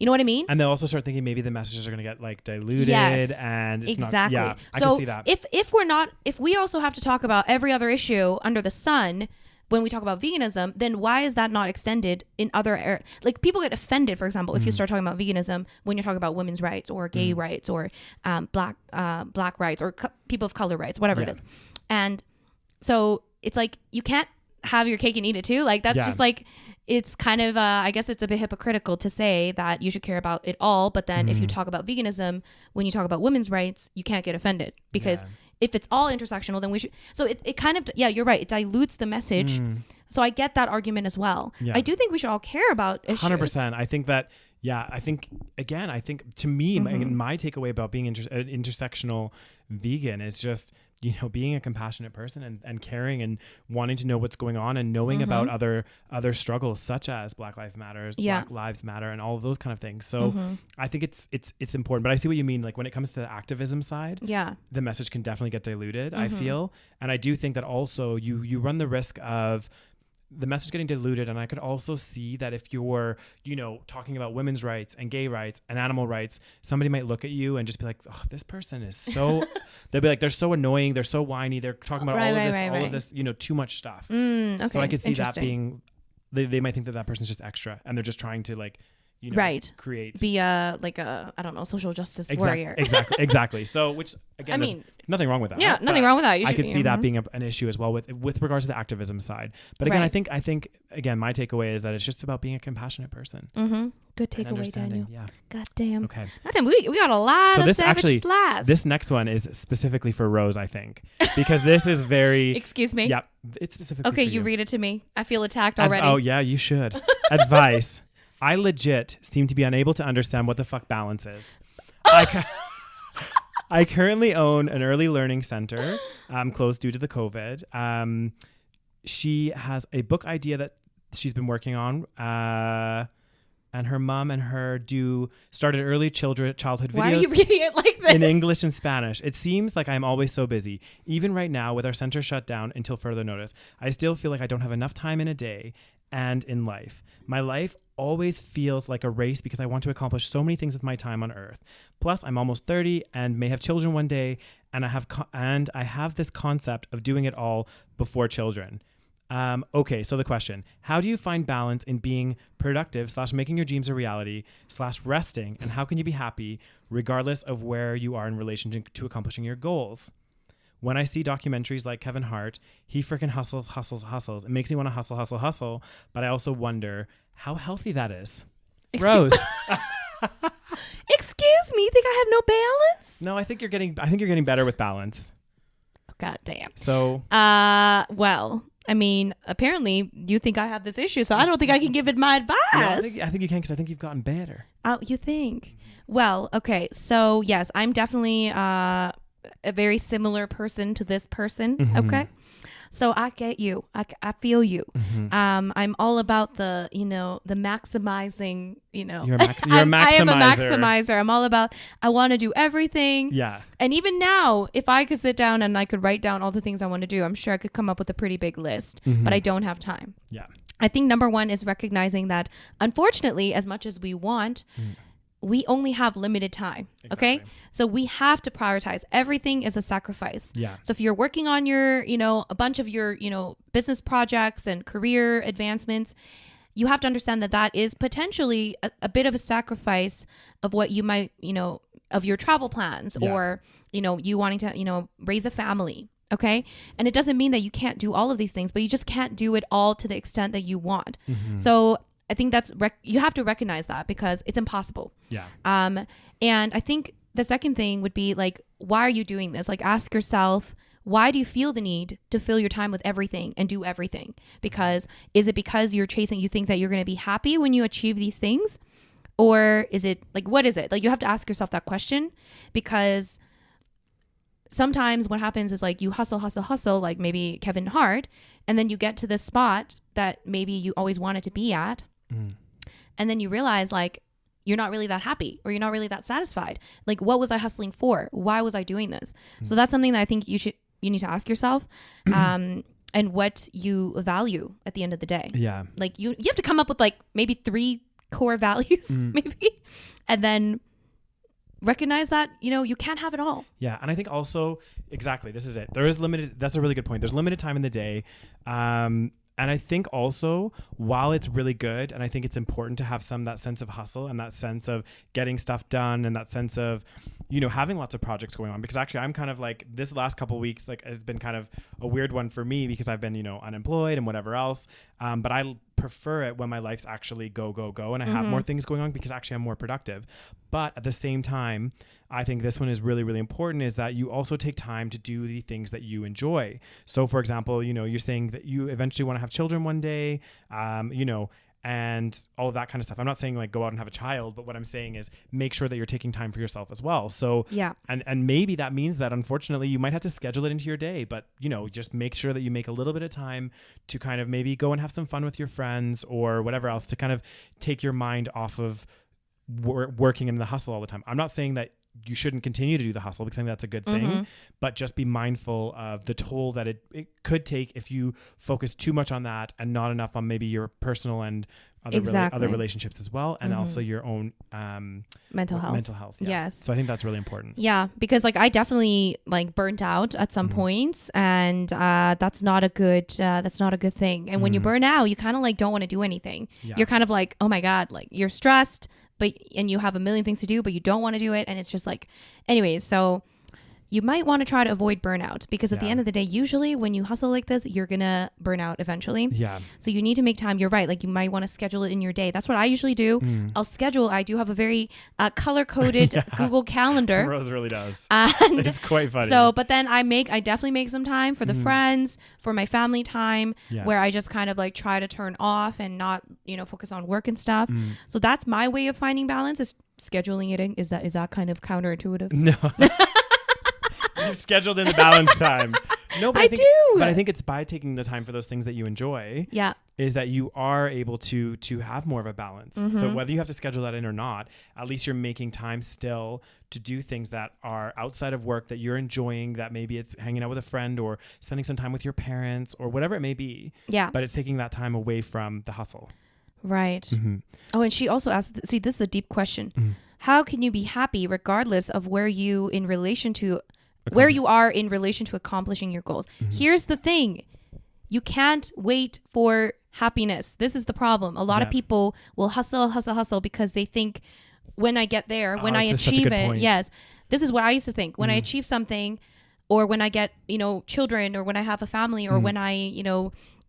You know what I mean? And they'll also start thinking maybe the messages are going to get like diluted, and it's exactly. Not, I so can see that. If we also have to talk about every other issue under the sun when we talk about veganism, then why is that not extended in other like, people get offended, for example, if you start talking about veganism when you're talking about women's rights or gay rights or black rights or people of color rights, whatever it is. And so it's like, you can't have your cake and eat it too. Like, that's just like, it's kind of, I guess it's a bit hypocritical to say that you should care about it all. But then if you talk about veganism, when you talk about women's rights, you can't get offended, because if it's all intersectional, then we should. So it kind of, you're right. It dilutes the message. So I get that argument as well. I do think we should all care about issues. 100%. I think that, I think to me, my takeaway about being an intersectional vegan is just, being a compassionate person and caring and wanting to know what's going on and knowing about other struggles, such as Black Lives Matter, Black Lives Matter, and all of those kind of things. So I think it's important. But I see what you mean. Like, when it comes to the activism side, the message can definitely get diluted, I feel. And I do think that also you run the risk of the message getting diluted. And I could also see that if you're, talking about women's rights and gay rights and animal rights, somebody might look at you and just be like, oh, this person is so, they'll be like, they're so annoying. They're so whiny. They're talking about all of this, too much stuff. Okay. So I could see that being, they might think that person's just extra and they're just trying to like, create, be I don't know, social justice warrior. Exactly. So, which again, there's nothing wrong with that. Yeah, nothing wrong with that. I could see that being an issue as well with regards to the activism side. But again, I think again, my takeaway is that it's just about being a compassionate person. Good takeaway, Daniel. Yeah. God damn. Okay. God damn, we got a lot of SaVeg Slice. This next one is specifically for Rose, I think, because this is very. Excuse me. Yeah, it's specifically. Okay, for you. Read it to me. I feel attacked already. Oh yeah, you should. Advice. I legit seem to be unable to understand what the fuck balance is. I currently own an early learning center, closed due to the COVID. She has a book idea that she's been working on, and her mom and her started early childhood videos. Why are you reading it like this? In English and Spanish. It seems like I'm always so busy. Even right now, with our center shut down until further notice, I still feel like I don't have enough time in a day and in life. My life always feels like a race because I want to accomplish so many things with my time on earth. Plus, I'm almost 30 and may have children one day, and I have this concept of doing it all before children. Okay, so the question, how do you find balance in being productive / making your dreams a reality / resting, and how can you be happy regardless of where you are in relation to accomplishing your goals? When I see documentaries like Kevin Hart, he freaking hustles. It makes me want to hustle. But I also wonder how healthy that is. Rose. Excuse Excuse me, you think I have no balance? No, I think you're getting better with balance. God damn. So, well, I mean, apparently you think I have this issue, so I don't think I can give it my advice. no, I think you can, because I think you've gotten better. Oh, you think? Well, okay. So yes, I'm definitely a very similar person to this person. Mm-hmm. Okay. So I get you. I feel you. Mm-hmm. I'm all about the maximizing, You're a maximizer. I am a maximizer. I'm all about, I want to do everything. Yeah. And even now, if I could sit down and I could write down all the things I want to do, I'm sure I could come up with a pretty big list, but I don't have time. Yeah. I think number one is recognizing that, unfortunately, as much as we want, we only have limited time. Okay. Exactly. So we have to prioritize. Everything is a sacrifice. Yeah. So if you're working on your, a bunch of your, business projects and career advancements, you have to understand that that is potentially a bit of a sacrifice of what you might, of your travel plans or, you wanting to, raise a family. Okay. And it doesn't mean that you can't do all of these things, but you just can't do it all to the extent that you want. Mm-hmm. So I think you have to recognize that, because it's impossible. Yeah. And I think the second thing would be like, why are you doing this? Like, ask yourself, why do you feel the need to fill your time with everything and do everything? Because is it because you think that you're going to be happy when you achieve these things? Or is it like, what is it? Like, you have to ask yourself that question, because sometimes what happens is like you hustle, like maybe Kevin Hart, and then you get to this spot that maybe you always wanted to be at. And then you realize like you're not really that happy, or you're not really that satisfied. Like, what was I hustling for? Why was I doing this? So that's something that I think you need to ask yourself, and what you value at the end of the day. Yeah. Like you have to come up with like maybe 3 core values, maybe, and then recognize that, you can't have it all. Yeah. And I think also, exactly, this is it. There is limited, that's a really good point. There's limited time in the day. And I think also, while it's really good, and I think it's important to have that sense of hustle and that sense of getting stuff done and that sense of, having lots of projects going on, because actually I'm kind of like, this last couple of weeks, like, has been kind of a weird one for me, because I've been, unemployed and whatever else. But I prefer it when my life's actually go, and I have more things going on, because actually I'm more productive. But at the same time, I think this one is really, really important, is that you also take time to do the things that you enjoy. So for example, you're saying that you eventually want to have children one day, and all of that kind of stuff. I'm not saying like go out and have a child, but what I'm saying is make sure that you're taking time for yourself as well. So yeah. And maybe that means that unfortunately you might have to schedule it into your day, but just make sure that you make a little bit of time to kind of maybe go and have some fun with your friends or whatever else, to kind of take your mind off of working in the hustle all the time. I'm not saying that you shouldn't continue to do the hustle, because I think that's a good thing, but just be mindful of the toll that it could take if you focus too much on that and not enough on maybe your personal and other relationships as well, and also your own mental health. Yeah. Yes. So I think that's really important. Yeah, because like I definitely like burnt out at some points, and that's not a good thing. And when you burn out, you kind of like don't want to do anything. Yeah. You're kind of like, oh my God, like you're stressed, and you have a million things to do, but you don't want to do it. And it's just like, anyways, so you might want to try to avoid burnout, because at the end of the day, usually when you hustle like this, you're going to burn out eventually. Yeah. So you need to make time. You're right. Like you might want to schedule it in your day. That's what I usually do. I do have a very color-coded Google Calendar. Rose really does. It's quite funny. So, but then I definitely make some time for the friends, for my family time, where I just kind of like try to turn off and not, focus on work and stuff. So that's my way of finding balance, is scheduling it in. Is that kind of counterintuitive? No. You've scheduled in the balance time. No, but I think, do. But I think it's by taking the time for those things that you enjoy. Yeah. Is that you are able to have more of a balance. So whether you have to schedule that in or not, at least you're making time still to do things that are outside of work that you're enjoying, that maybe it's hanging out with a friend or spending some time with your parents or whatever it may be. Yeah. But it's taking that time away from the hustle. Right. Oh, and she also asked, see, this is a deep question. How can you be happy regardless of where you are in relation to accomplishing your goals? Here's the thing. You can't wait for happiness. This is the problem. A lot of people will hustle because they think, when I get there, when I achieve it, yes, this is what I used to think. When I achieve something, or when I get, children, or when I have a family, or when I,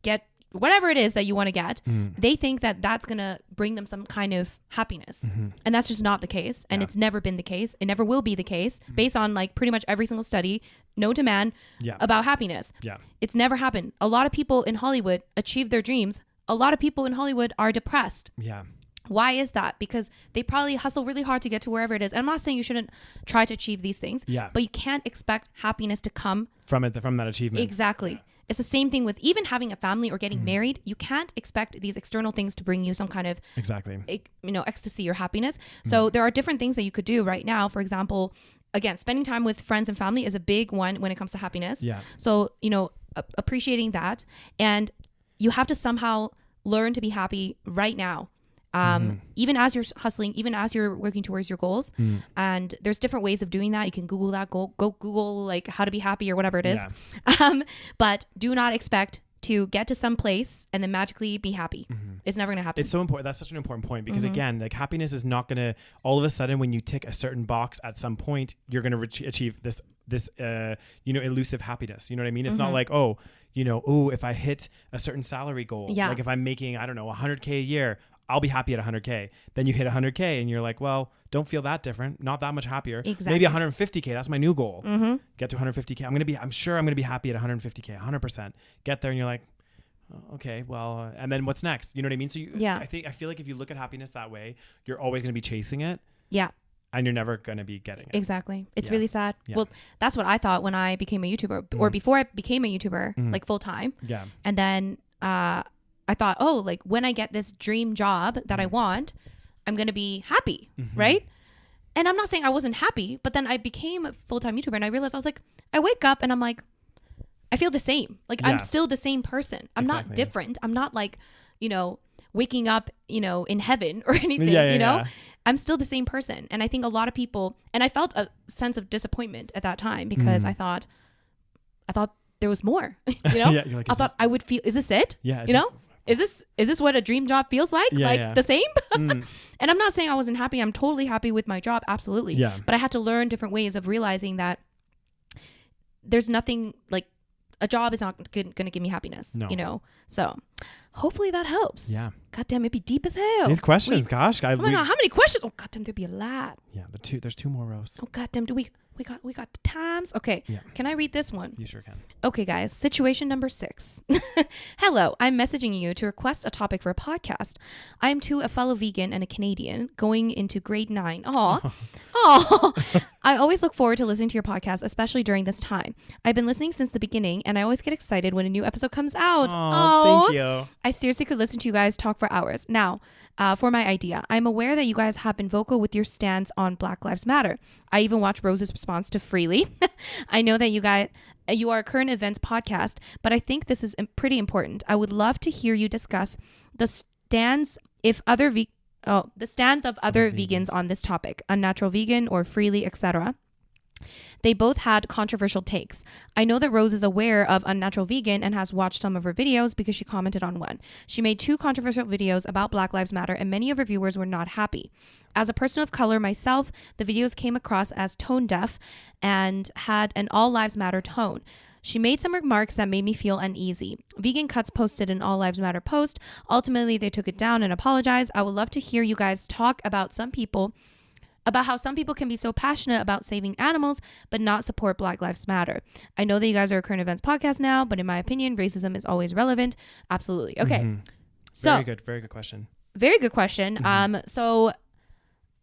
get whatever it is that you want to get, they think that that's going to bring them some kind of happiness. And that's just not the case. And it's never been the case. It never will be the case based on like pretty much every single study known to man about happiness. Yeah. It's never happened. A lot of people in Hollywood achieve their dreams. A lot of people in Hollywood are depressed. Yeah. Why is that? Because they probably hustle really hard to get to wherever it is. And I'm not saying you shouldn't try to achieve these things, but you can't expect happiness to come from that achievement. Exactly. Yeah. It's the same thing with even having a family or getting married. You can't expect these external things to bring you some kind of ecstasy or happiness. So there are different things that you could do right now. For example, again, spending time with friends and family is a big one when it comes to happiness. Yeah. So, appreciating that. And you have to somehow learn to be happy right now. Even as you're hustling, even as you're working towards your goals. And there's different ways of doing that. You can Google that, go Google like how to be happy or whatever it is. Yeah. But do not expect to get to some place and then magically be happy. It's never going to happen. It's so important. That's such an important point because again, like happiness is not going to all of a sudden when you tick a certain box at some point, you're going to achieve this elusive happiness. You know what I mean? It's not like, if I hit a certain salary goal, like if I'm making, I don't know, 100K a year, I'll be happy at 100K. Then you hit 100K and you're like, well, don't feel that different. Not that much happier. Exactly. Maybe 150K. That's my new goal. Get to 150K. I'm sure I'm going to be happy at 150K, 100%. Get there and you're like, oh, okay, well, and then what's next? You know what I mean? So I feel like if you look at happiness that way, you're always going to be chasing it. Yeah. And you're never going to be getting it. Exactly. It's really sad. Yeah. Well, that's what I thought when I became a YouTuber or before I became a YouTuber, like full time. Yeah. And then, I thought, like when I get this dream job that I want, I'm going to be happy, right? And I'm not saying I wasn't happy, but then I became a full-time YouTuber and I realized I wake up and I'm like, I feel the same. Like I'm still the same person. I'm not different. I'm not like, waking up, in heaven or anything, I'm still the same person. And I think a lot of people, and I felt a sense of disappointment at that time because I thought there was more, like, I thought I would feel, is this it? Yeah. Is this what a dream job feels like? The same? And I'm not saying I wasn't happy. I'm totally happy with my job. Absolutely. Yeah. But I had to learn different ways of realizing that there's nothing like a job is not going to give me happiness, So hopefully that helps. Yeah. Goddamn, it'd be deep as hell. These questions, gosh. Oh my God, how many questions? Oh, goddamn, there'd be a lot. Yeah, there's two more rows. Oh, goddamn, we got the times. Okay. Yeah. Can I read this one? You sure can. Okay, guys. Situation number 6. Hello. I'm messaging you to request a topic for a podcast. I am too a fellow vegan and a Canadian going into grade 9. Aw. Oh. I always look forward to listening to your podcast, especially during this time. I've been listening since the beginning and I always get excited when a new episode comes out. Oh, thank you. I seriously could listen to you guys talk for hours. Now, for my idea, I'm aware that you guys have been vocal with your stance on Black Lives Matter. I even watched Rose's response to Freely. I know that you are a current events podcast, but I think this is pretty important. I would love to hear you discuss the stands of other vegans on this topic, unnatural vegan or Freely, etc. They both had controversial takes. I know that Rose is aware of Unnatural Vegan and has watched some of her videos because she commented on one. She made 2 controversial videos about Black Lives Matter and many of her viewers were not happy. As a person of color myself, the videos came across as tone deaf and had an all lives matter tone. She made some remarks that made me feel uneasy. Vegan Cuts posted an All Lives Matter post. Ultimately, they took it down and apologized. I would love to hear you guys talk about how some people can be so passionate about saving animals, but not support Black Lives Matter. I know that you guys are a current events podcast now, but in my opinion, racism is always relevant. Absolutely. Okay. So very good question. Very good question. So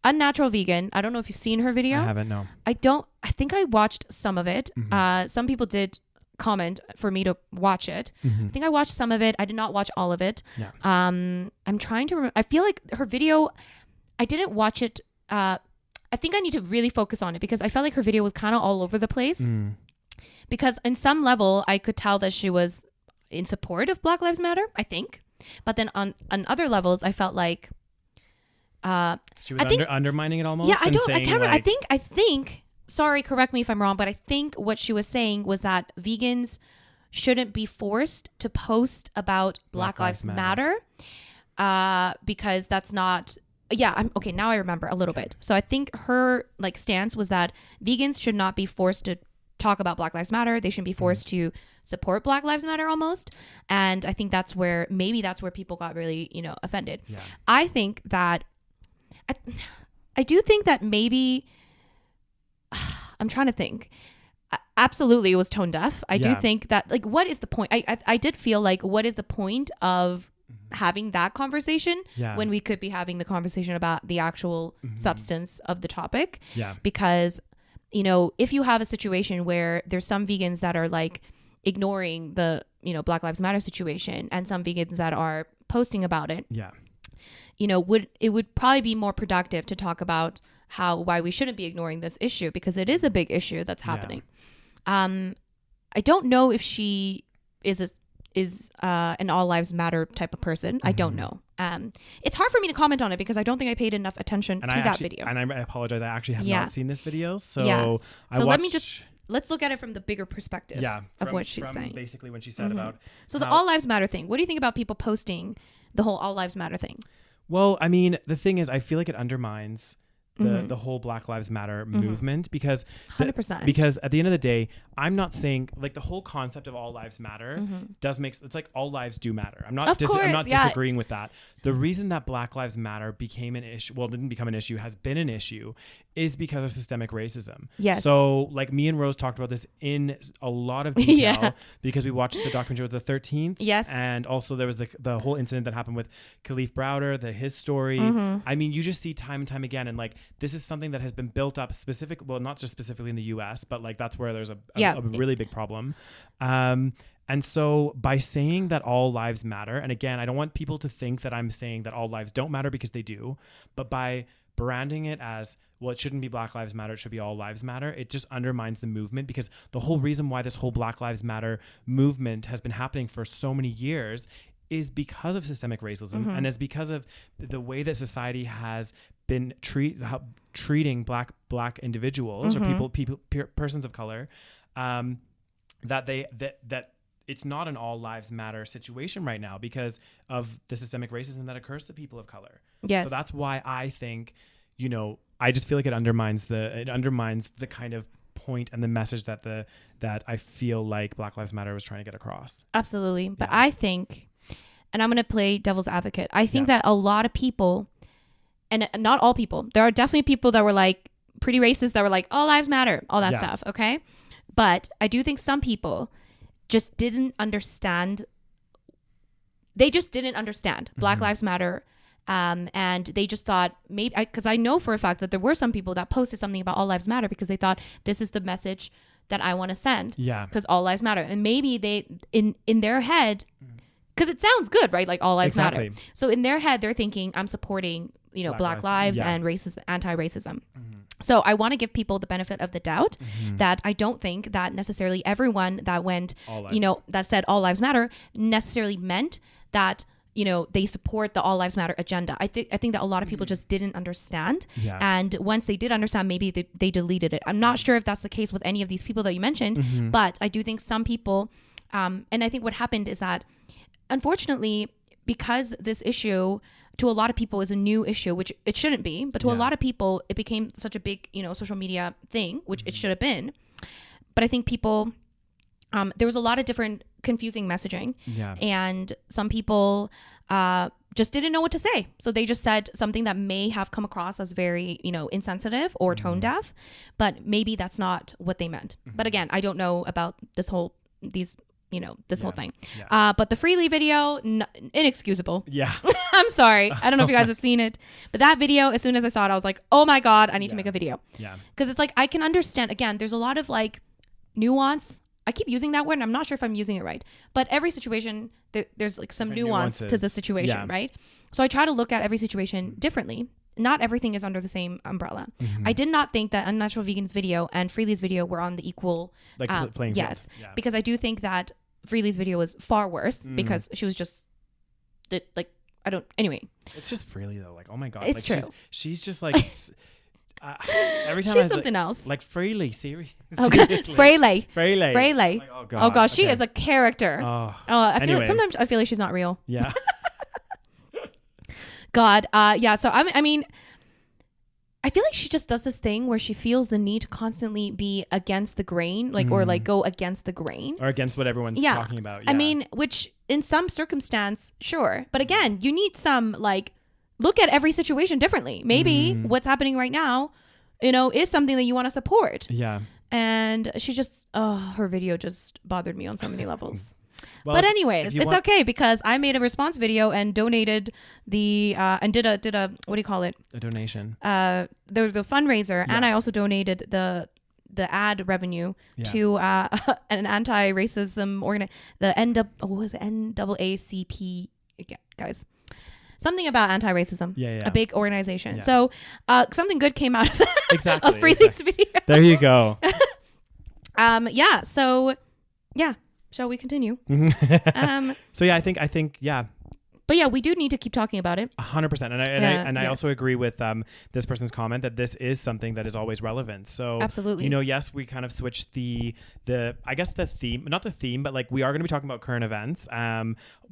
Unnatural Vegan, I don't know if you've seen her video. I haven't, no. I think I watched some of it. Some people did comment for me to watch it. I think I watched some of it. I did not watch all of it. Yeah. I'm trying to I feel like her video, I didn't watch it. I think I need to really focus on it because I felt like her video was kind of all over the place. Because in some level, I could tell that she was in support of Black Lives Matter, I think. But then on other levels, I felt like she was undermining it almost. Yeah, I can't remember. I think. Sorry, correct me if I'm wrong, but I think what she was saying was that vegans shouldn't be forced to post about Black Lives Matter, because that's not. Yeah, I'm okay. Now I remember a little bit. So I think her stance was that vegans should not be forced to talk about Black Lives Matter. They shouldn't be forced to support Black Lives Matter almost. And I think that's where people got really, offended. Yeah. I think that I do think that maybe I'm trying to think. Absolutely, it was tone deaf. I do think that, like, what is the point? I did feel like, what is the point of having that conversation when we could be having the conversation about the actual substance of the topic? Yeah. Because, if you have a situation where there's some vegans that are like ignoring the, Black Lives Matter situation, and some vegans that are posting about it, it would probably be more productive to talk about why we shouldn't be ignoring this issue, because it is a big issue that's happening. I don't know if she is an all lives matter type of person. I don't know. It's hard for me to comment on it because I don't think I paid enough attention to that video. And I apologize. I actually have not seen this video. So, let's look at it from the bigger perspective of what she's saying. Basically when she said about. So the all lives matter thing. What do you think about people posting the whole all lives matter thing? Well, I mean, the thing is, I feel like it undermines the whole Black Lives Matter movement, because 100%. Because at the end of the day, I'm not saying, like, the whole concept of all lives matter does make, it's like all lives do matter. I'm not disagreeing with that. The reason that Black Lives Matter became an issue, well, didn't become an issue, has been an issue, is because of systemic racism. Yes. So, like, me and Rose talked about this in a lot of detail because we watched the documentary with the 13th. Yes. And also there was the whole incident that happened with Khalif Browder, his story. I mean, you just see time and time again, and like, this is something that has been built up not just specifically in the US, but like that's where there's a really big problem. And so by saying that all lives matter, and again, I don't want people to think that I'm saying that all lives don't matter, because they do, but by branding it as, well, it shouldn't be Black Lives Matter, it should be all lives matter, it just undermines the movement, because the whole reason why this whole Black Lives Matter movement has been happening for so many years is because of systemic racism, and is because of the way that society has been treating black individuals or persons of color, that it's not an all lives matter situation right now because of the systemic racism that occurs to people of color. Yes. So that's why I think, I just feel like it undermines the kind of point and the message that I feel like Black Lives Matter was trying to get across. Absolutely. But I think, and I'm going to play devil's advocate, I think that a lot of people, and not all people, there are definitely people that were like pretty racist, that were like, all lives matter, all that stuff. Okay. But I do think some people just didn't understand. They just didn't understand Black Lives Matter. And they just thought, maybe, because I know for a fact that there were some people that posted something about all lives matter because they thought, this is the message that I want to send. Yeah. Because all lives matter. And maybe they, in their head, because it sounds good, right? Like all lives matter. So in their head, they're thinking, I'm supporting, Black lives and anti-racism. So I want to give people the benefit of the doubt that I don't think that necessarily everyone that went, that said all lives matter necessarily meant that, they support the all lives matter agenda. I think that a lot of people just didn't understand. Yeah. And once they did understand, maybe they deleted it. I'm not sure if that's the case with any of these people that you mentioned, but I do think some people, and I think what happened is that, unfortunately, because this issue to a lot of people is a new issue, which it shouldn't be, but to a lot of people, it became such a big, social media thing, which it should have been. But I think people, there was a lot of different confusing messaging, and some people just didn't know what to say. So they just said something that may have come across as very, insensitive or tone deaf, but maybe that's not what they meant. But again, I don't know about this whole thing. But the Freely video, inexcusable. Yeah. I'm sorry. I don't know if you guys have seen it, but that video, as soon as I saw it, I was like, oh my God, I need to make a video. Yeah. Because it's like, I can understand, again, there's a lot of like nuance. I keep using that word and I'm not sure if I'm using it right, but every situation, there's like some nuance to the situation, right? So I try to look at every situation differently. Not everything is under the same umbrella. I did not think that Unnatural Vegan's video and Freely's video were on the equal playing field. Yes, because I do think that Freely's video was far worse because she was just anyway. It's just Freely though. Like, oh my God. It's like, true. She's just like, every time she's something else. Like Freely, seriously. Okay. Freely. Like, oh God. Oh gosh, she is a character. I feel like sometimes I feel like she's not real. Yeah. God. So I mean, I feel like she just does this thing where she feels the need to constantly be against the grain, like, or like go against the grain. Or against what everyone's talking about. Yeah. I mean, which in some circumstance, sure. But again, you need some, like, look at every situation differently. Maybe what's happening right now, you know, is something that you want to support. Yeah. And she just, her video just bothered me on so many levels. Well, but anyways, it's okay because I made a response video and donated and did a what do you call it? A donation. There was a fundraiser, and I also donated the ad revenue to an anti-racism NAACP, guys. Something about anti-racism. Yeah. A big organization. Yeah. So something good came out of that. Exactly. A Freelix video. There you go. So yeah. Shall we continue? So yeah, I think yeah. But yeah, we do need to keep talking about it. 100%. I also agree with this person's comment that this is something that is always relevant. So absolutely, you know, yes, we kind of switched the I guess the theme, not the theme, but like we are going to be talking about current events.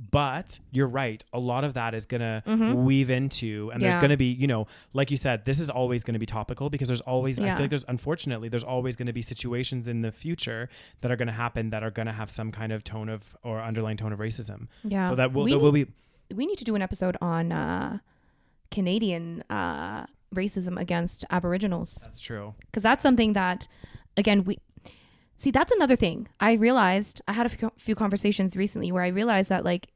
But you're right, a lot of that is going to weave into, and there's going to be, you know, like you said, this is always going to be topical because there's always, I feel like unfortunately, there's always going to be situations in the future that are going to happen that are going to have some kind of tone of or underlying tone of racism. Yeah. So that will be. We need to do an episode on Canadian racism against Aboriginals. That's true. Because that's something that, again, that's another thing. I realized, I had a few conversations recently where I realized that, like,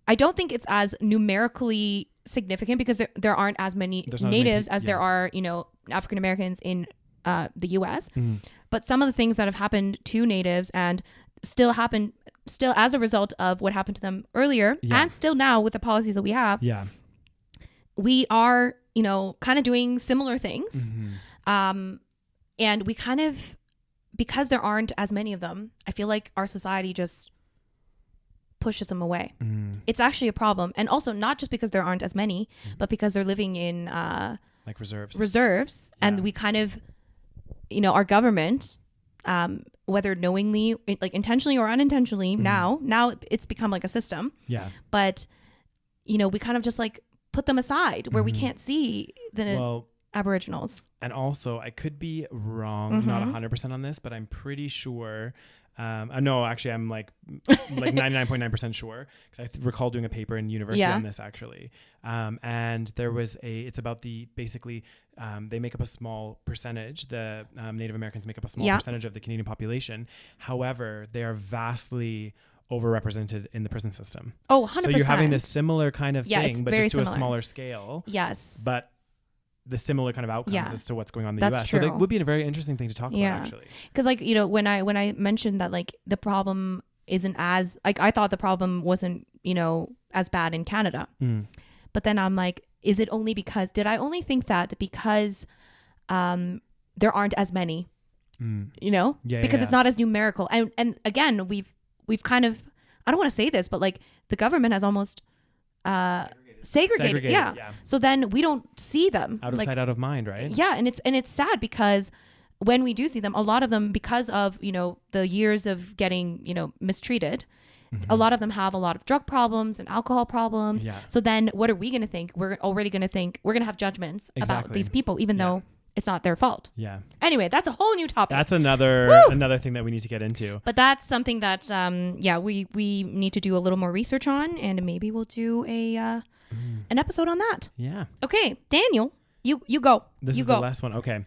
I don't think it's as numerically significant because there aren't as many natives as there are, you know, African Americans in the US. But some of the things that have happened to natives and still happen as a result of what happened to them earlier and still now with the policies that we have, we are, you know, kind of doing similar things. And we kind of, because there aren't as many of them, I feel like our society just pushes them away. It's actually a problem. And also not just because there aren't as many, but because they're living in like reserves. And we kind of, you know, our government, whether knowingly, like intentionally or unintentionally, now it's become like a system. Yeah. But, you know, we kind of just like put them aside where we can't see the Aboriginals. And also, I could be wrong, not 100% on this, but I'm pretty sure. No, actually, I'm like 99.9% sure because I recall doing a paper in university on this actually. And there was it's about basically they make up a small percentage. The Native Americans make up a small percentage of the Canadian population. However, they are vastly overrepresented in the prison system. Oh, 100%. So you're having this similar kind of thing, but just to similar. A smaller scale. Yes. But the similar kind of outcomes as to what's going on in the US. True. So that would be a very interesting thing to talk about actually. Because like, you know, when I mentioned that like the problem isn't as like I thought the problem wasn't, you know, as bad in Canada. But then I'm like, is it only because did I only think that because there aren't as many? You know? Because it's not as numerical. And again, we've kind of, I don't want to say this, but like the government has almost segregated. Yeah. So then we don't see them. Out of sight, out of mind, right? Yeah. And it's sad because when we do see them, a lot of them, because of, you know, the years of getting, you know, mistreated, a lot of them have a lot of drug problems and alcohol problems. Yeah. So then what are we going to think? We're already going to think we're going to have judgments about these people, even though it's not their fault. Yeah. Anyway, that's a whole new topic. That's another thing that we need to get into. But that's something that, we need to do a little more research on, and maybe we'll do an episode on that. Yeah. Okay, Daniel, you go. This is the last one. Okay.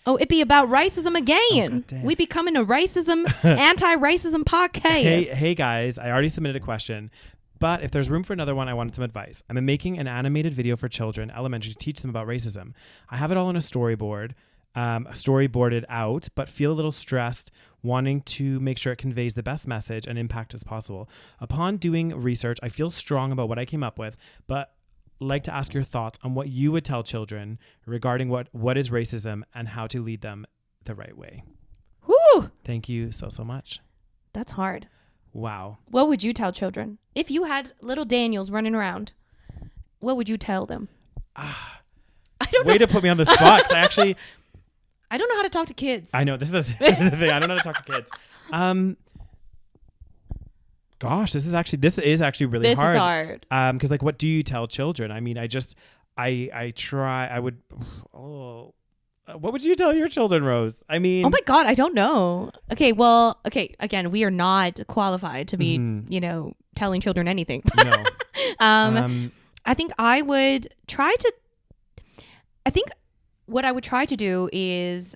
Oh, it be about racism again. We becoming a anti-racism podcast. Hey guys, I already submitted a question, but if there's room for another one, I wanted some advice. I'm making an animated video for children, elementary, to teach them about racism. I have it all on a storyboarded out, but feel a little stressed, wanting to make sure it conveys the best message and impact as possible. Upon doing research, I feel strong about what I came up with, but like to ask your thoughts on what you would tell children regarding what is racism and how to lead them the right way. Whew. Thank you so much. That's hard. Wow. What would you tell children? If you had little Daniels running around, what would you tell them? I don't know. Way to put me on the spot. 'Cause I don't know how to talk to kids. I know. This is the thing. I don't know how to talk to kids. Gosh, this is actually really hard. This is hard. Because like, what do you tell children? I mean, what would you tell your children, Rose? I mean, oh my God, I don't know. Okay, well, again, we are not qualified to be, telling children anything. No. I think what I would try to do is,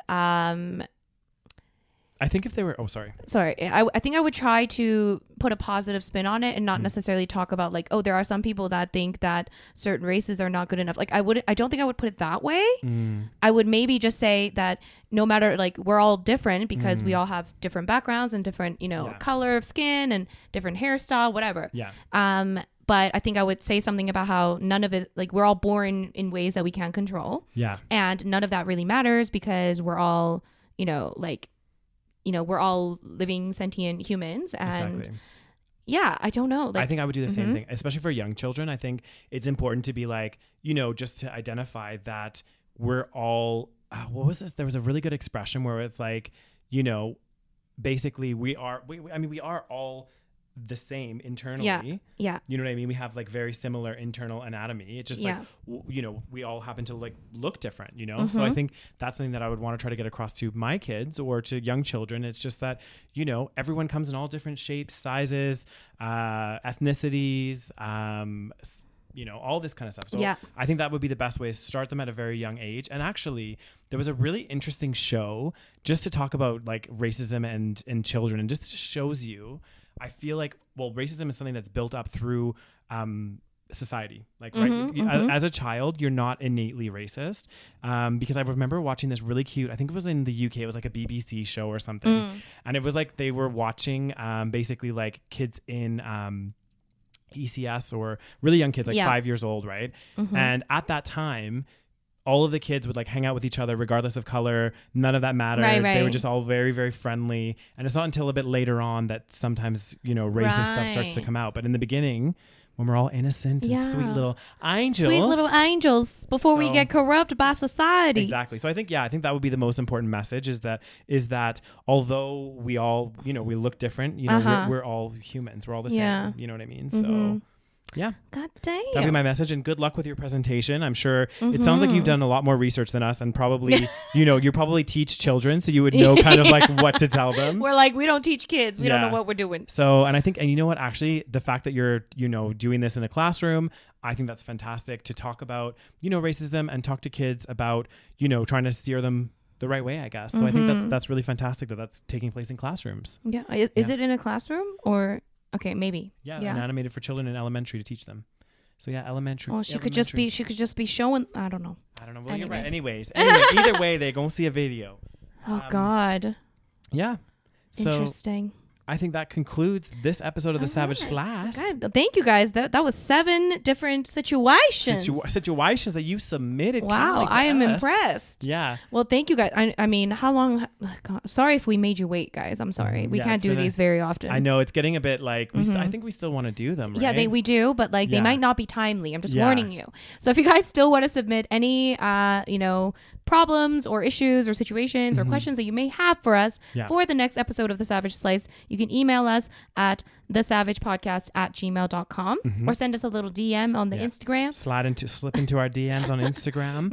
I think if they were, I think I would try to put a positive spin on it and not necessarily talk about like, oh, there are some people that think that certain races are not good enough. Like I don't think I would put it that way. I would maybe just say that no matter, like, we're all different because we all have different backgrounds and different, color of skin and different hairstyle, whatever. Yeah. But I think I would say something about how none of it, like, we're all born in ways that we can't control. Yeah. And none of that really matters because we're all, we're all living sentient humans. And exactly. Yeah, I don't know. Like, I think I would do the same thing, especially for young children. I think it's important to be like, just to identify that we're all, what was this? There was a really good expression where it's like, basically we are all the same internally. Yeah. You know what I mean? We have like very similar internal anatomy. It's just like, we all happen to like look different, So I think that's something that I would want to try to get across to my kids or to young children. It's just that, everyone comes in all different shapes, sizes, ethnicities, all this kind of stuff. So I think that would be the best way, is start them at a very young age. And actually there was a really interesting show just to talk about like racism and children, and just shows you, I feel like, racism is something that's built up through society. Like, as a child, you're not innately racist. Because I remember watching this really cute, I think it was in the UK, it was like a BBC show or something. And it was like they were watching basically like kids in ECS, or really young kids, like 5 years old, right? And at that time, all of the kids would like hang out with each other regardless of color. None of that mattered. Right. They were just all very, very friendly. And it's not until a bit later on that sometimes, racist stuff starts to come out. But in the beginning, when we're all innocent and sweet little angels before we get corrupted by society. Exactly. So I think that would be the most important message, is that although we all, we look different, we're all humans. We're all the same. You know what I mean? So yeah. God damn. That'll be my message, and good luck with your presentation. I'm sure it sounds like you've done a lot more research than us, and probably, you probably teach children, so you would know kind of like what to tell them. We're like, we don't teach kids. We don't know what we're doing. So, and I think, and you know what, actually, the fact that you're, doing this in a classroom, I think that's fantastic to talk about, racism, and talk to kids about, trying to steer them the right way, I guess. So I think that's really fantastic that that's taking place in classrooms. Yeah. Is it in a classroom or... Okay, maybe. Yeah, and animated for children in elementary to teach them. So yeah, elementary. Oh, she could just be showing. I don't know. Well, you're right. Anyway, either way, they're gonna see a video. Oh God. Yeah. So interesting. I think that concludes this episode of the SaVeg Slice. God, thank you guys. That was 7 different situations. Situations that you submitted. Wow, I am impressed. Yeah. Well, thank you guys. I mean, how long? God, sorry if we made you wait, guys. I'm sorry. We can't do these very often. I know it's getting a bit like I think we still want to do them. Right? Yeah, we do, but like they might not be timely. I'm just warning you. So if you guys still want to submit any, problems or issues or situations or questions that you may have for us for the next episode of the SaVeg Slice, you can email us at thesavagepodcast@gmail.com or send us a little DM on the Instagram. Slip into our DMs on Instagram.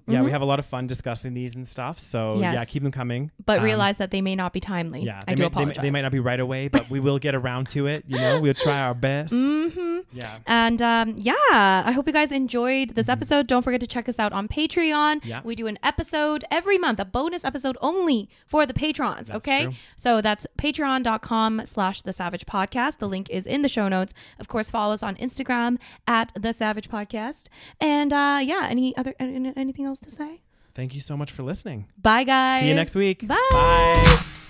We have a lot of fun discussing these and stuff. So keep them coming. But realize that they may not be timely. Yeah, I do apologize. They might not be right away, but we will get around to it. We'll try our best. Yeah. And I hope you guys enjoyed this episode. Don't forget to check us out on Patreon. Yeah. We do an episode every month, a bonus episode only for the patrons. That's okay. True. So that's patreon.com/the SaVeg Podcast. The link is in the show notes. Of course, follow us on Instagram at the SaVeg Podcast. And anything else to say? Thank you so much for listening. Bye, guys. See you next week. Bye. Bye.